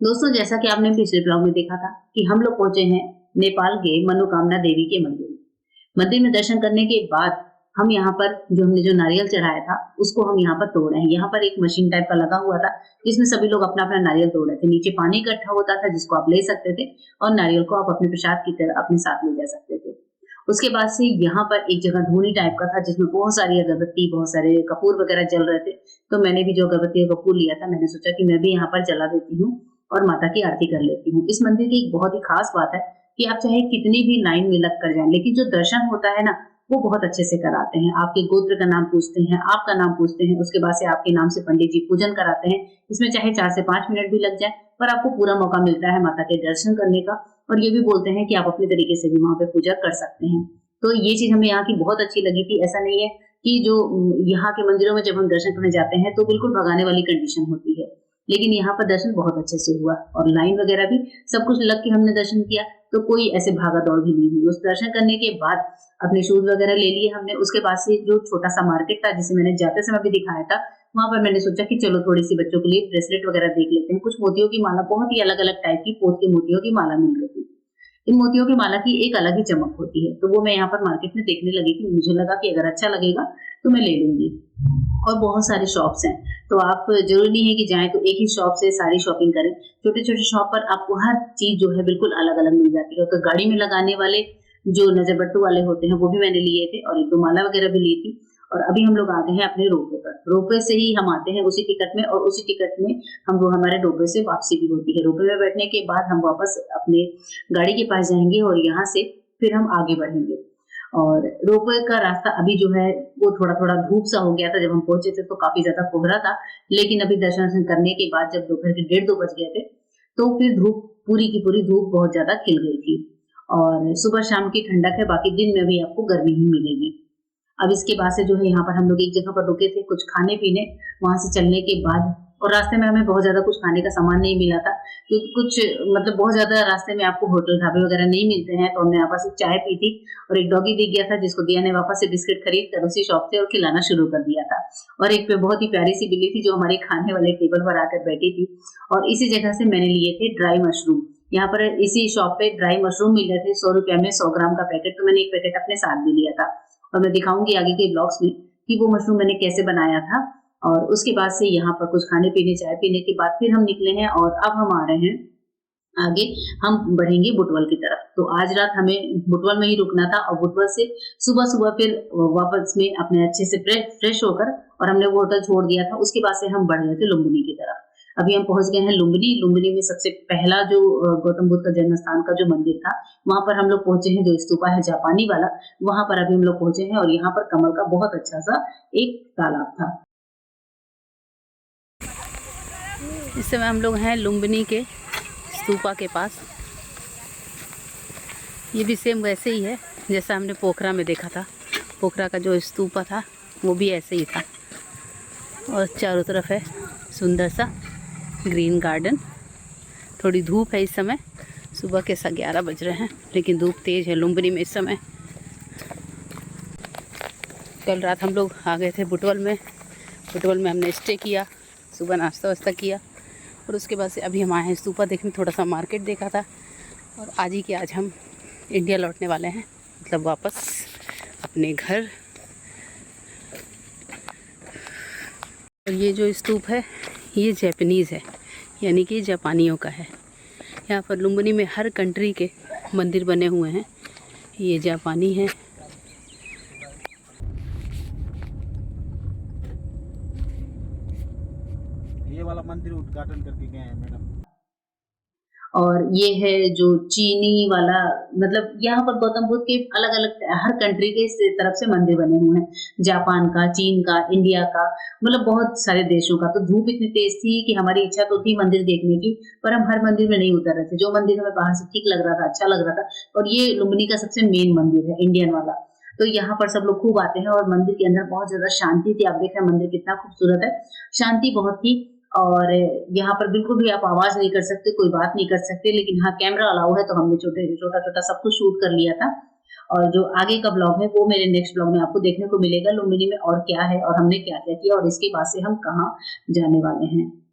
दोस्तों, जैसा कि आपने पिछले ब्लॉग में देखा था कि हम लोग पहुंचे हैं नेपाल के मनोकामना देवी के मंदिर में। मंदिर में दर्शन करने के बाद हम यहाँ पर हमने जो नारियल चढ़ाया था उसको हम यहाँ पर तोड़ रहे हैं। यहाँ पर एक मशीन टाइप का लगा हुआ था जिसमें सभी लोग अपना अपना नारियल तोड़ रहे थे। नीचे पानी इकट्ठा होता था जिसको आप ले सकते थे और नारियल को आप अपने प्रसाद की तरह अपने साथ ले जा सकते थे। उसके बाद से यहाँ पर एक जगह धूनी टाइप का था जिसमें बहुत सारी अगरबत्ती, बहुत सारे कपूर वगैरह जल रहे थे। तो मैंने भी जो अगरबत्ती और कपूर लिया था, मैंने सोचा कि मैं भी यहाँ पर जला देती हूँ और माता की आरती कर लेती हूँ। इस मंदिर की एक बहुत ही खास बात है कि आप चाहे कितनी भी लाइन में लग कर जाएं, लेकिन जो दर्शन होता है ना, वो बहुत अच्छे से कराते हैं। आपके गोत्र का नाम पूछते हैं, आपका नाम पूछते हैं, उसके बाद से आपके नाम से पंडित जी पूजन कराते हैं। इसमें चाहे 4 से 5 मिनट भी लग जाए, पर आपको पूरा मौका मिलता है माता के दर्शन करने का। और ये भी बोलते हैं कि आप अपने तरीके से भी वहाँ पे पूजा कर सकते हैं। तो ये चीज़ हमें यहाँ की बहुत अच्छी लगी थी। ऐसा नहीं है कि जो यहाँ के मंदिरों में जब हम दर्शन करने जाते हैं तो बिल्कुल भगाने वाली कंडीशन होती है। लेकिन यहाँ पर दर्शन बहुत अच्छे से हुआ और लाइन वगैरह भी सब कुछ लग के हमने दर्शन किया, तो कोई ऐसे भागा-दौड़ भी नहीं हुई। उस दर्शन करने के बाद अपने शूज़ वगैरह ले लिए हमने। उसके बाद से जो छोटा-सा मार्केट था जिसे मैंने जाते समय भी दिखाया था, वहाँ पर मैंने सोचा कि चलो थोड़ी-सी बच्चों के लिए ब्रेसलेट वगैरह देख लेते हैं। कुछ मोतियों की माला, बहुत ही अलग-अलग टाइप की पोत के मोतियों की माला मिल रही थी। इन मोतियों की माला की एक अलग ही चमक होती है, तो वो मैं यहाँ पर मार्केट में देखने लगी थी। मुझे लगा कि अगर अच्छा लगेगा तो मैं ले लूँगी। और बहुत सारे शॉप्स हैं, तो आप ज़रूरी नहीं है कि जाएँ तो एक ही शॉप से सारी शॉपिंग करें। छोटे-छोटे शॉप पर आपको हर चीज़ जो है बिल्कुल अलग-अलग मिल जाती है। तो गाड़ी में लगाने वाले जो नज़रबट्टू वाले होते हैं वो भी मैंने लिए थे और 1-2 माला वगैरह भी ली थी। और अभी हम लोग आ गए हैं अपने रोपवे पर। रोपवे से ही हम आते हैं उसी टिकट में, और उसी टिकट में हम वो हमारे रोपवे से वापसी भी होती है। रोपवे में बैठने के बाद हम वापस अपने गाड़ी के पास जाएँगे और यहाँ से फिर हम आगे बढ़ेंगे। और रोपवे का रास्ता अभी जो है वो थोड़ा-थोड़ा धूप सा हो गया था। जब हम पहुँचे थे तो काफ़ी ज़्यादा कोहरा था, लेकिन अभी दर्शन-वर्शन करने के बाद जब दोपहर के डेढ़ 2 बज गए थे, तो फिर धूप, पूरी की पूरी धूप बहुत ज़्यादा खिल गई थी। और सुबह-शाम की ठंडक है, बाकी दिन में भी आपको गर्मी ही मिलेगी। अब इसके बाद से जो है यहाँ पर हम लोग एक जगह पर रुके थे कुछ खाने-पीने, वहाँ से चलने के बाद, और रास्ते में हमें बहुत ज़्यादा कुछ खाने का सामान नहीं मिला था, क्योंकि कुछ मतलब बहुत ज़्यादा रास्ते में आपको होटल ढाबे वगैरह नहीं मिलते हैं, तो हमने यहाँ पर सिर्फ चाय पी थी। और एक डॉगी दिख गया था जिसको दिया ने वापस से बिस्किट खरीद कर उसी शॉप से और खिलाना शुरू कर दिया था। और एक पे बहुत ही प्यारी-सी बिल्ली थी जो हमारे खाने वाले टेबल पर आकर बैठी थी। और इसी जगह से मैंने लिए थे ड्राई मशरूम। यहाँ पर इसी शॉप पे ड्राई मशरूम मिल रहे थे ₹100 में 100 ग्राम का पैकेट, तो मैंने एक पैकेट अपने साथ भी लिया था। और मैं दिखाऊँगी आगे के ब्लॉग्स में कि वो मशरूम मैंने कैसे बनाया था। और उसके बाद से यहाँ पर कुछ खाने-पीने, चाय पीने के बाद फिर हम निकले हैं और अब हम आ रहे हैं आगे, हम बढ़ेंगे बुटवल की तरफ। तो आज रात हमें बुटवल में ही रुकना था और बुटवल से सुबह-सुबह फिर वापस में अपने अच्छे से फ्रेश होकर, और हमने वो होटल छोड़ दिया था। उसके बाद से हम बढ़ रहे थे लुम्बिनी की तरफ। अभी हम पहुँच गए हैं लुम्बिनी। लुम्बिनी में सबसे पहला जो गौतम बुद्ध का जन्म स्थान का जो मंदिर था, वहाँ पर हम लोग पहुँचे हैं। जो स्तूपा है जापानी वाला, वहाँ पर अभी हम लोग पहुँचे हैं और यहाँ पर कमल का बहुत अच्छा-सा एक तालाब था। इस समय हम लोग हैं लुम्बिनी के स्तूपा के पास। ये भी सेम वैसे ही है जैसा हमने पोखरा में देखा था। पोखरा का जो स्तूपा था वो भी ऐसे ही था। और चारों तरफ है सुंदर सा ग्रीन गार्डन। थोड़ी धूप है इस समय, सुबह के 11 बज रहे हैं, लेकिन धूप तेज़ है लुम्बिनी में इस समय। कल रात हम लोग आ गए थे बुटवल में। बुटवल में हमने स्टे किया, सुबह नाश्ता वास्ता किया, और उसके बाद से अभी हम आए हैं स्तूपा देखने। थोड़ा सा मार्केट देखा था, और आज ही के आज हम इंडिया लौटने वाले हैं, मतलब वापस अपने घर। और ये जो स्तूप है ये जैपनीज़ है, यानी कि जापानियों का है। यहाँ पर लुम्बिनी में हर कंट्री के मंदिर बने हुए हैं। ये जापानी है। ये वाला मंदिर उद्घाटन करके गए हैं मैडम। और ये है जो चीनी वाला, मतलब यहाँ पर गौतम बुद्ध के अलग-अलग हर कंट्री के इस तरफ से मंदिर बने हुए हैं। जापान का, चीन का, इंडिया का, मतलब बहुत सारे देशों का। तो धूप इतनी तेज़ थी कि हमारी इच्छा तो थी मंदिर देखने की, पर हम हर मंदिर में नहीं उतर रहे थे। जो मंदिर हमें बाहर से ठीक लग रहा था, अच्छा लग रहा था, और ये लुम्बिनी का सबसे मेन मंदिर है, इंडियन वाला। तो यहाँ पर सब लोग खूब आते हैं और मंदिर के अंदर बहुत ज़्यादा शांति थी। आप देख रहे हैं मंदिर कितना खूबसूरत है, शांति बहुत थी। और यहाँ पर बिल्कुल भी आप आवाज़ नहीं कर सकते, कोई बात नहीं कर सकते, लेकिन हाँ, कैमरा अलाउ है, तो हमने छोटा-छोटा सब कुछ शूट कर लिया था। और जो आगे का ब्लॉग है वो मेरे नेक्स्ट ब्लॉग में आपको देखने को मिलेगा, लुम्बिनी में और क्या है और हमने क्या-क्या किया और इसके बाद से हम कहाँ जाने वाले हैं।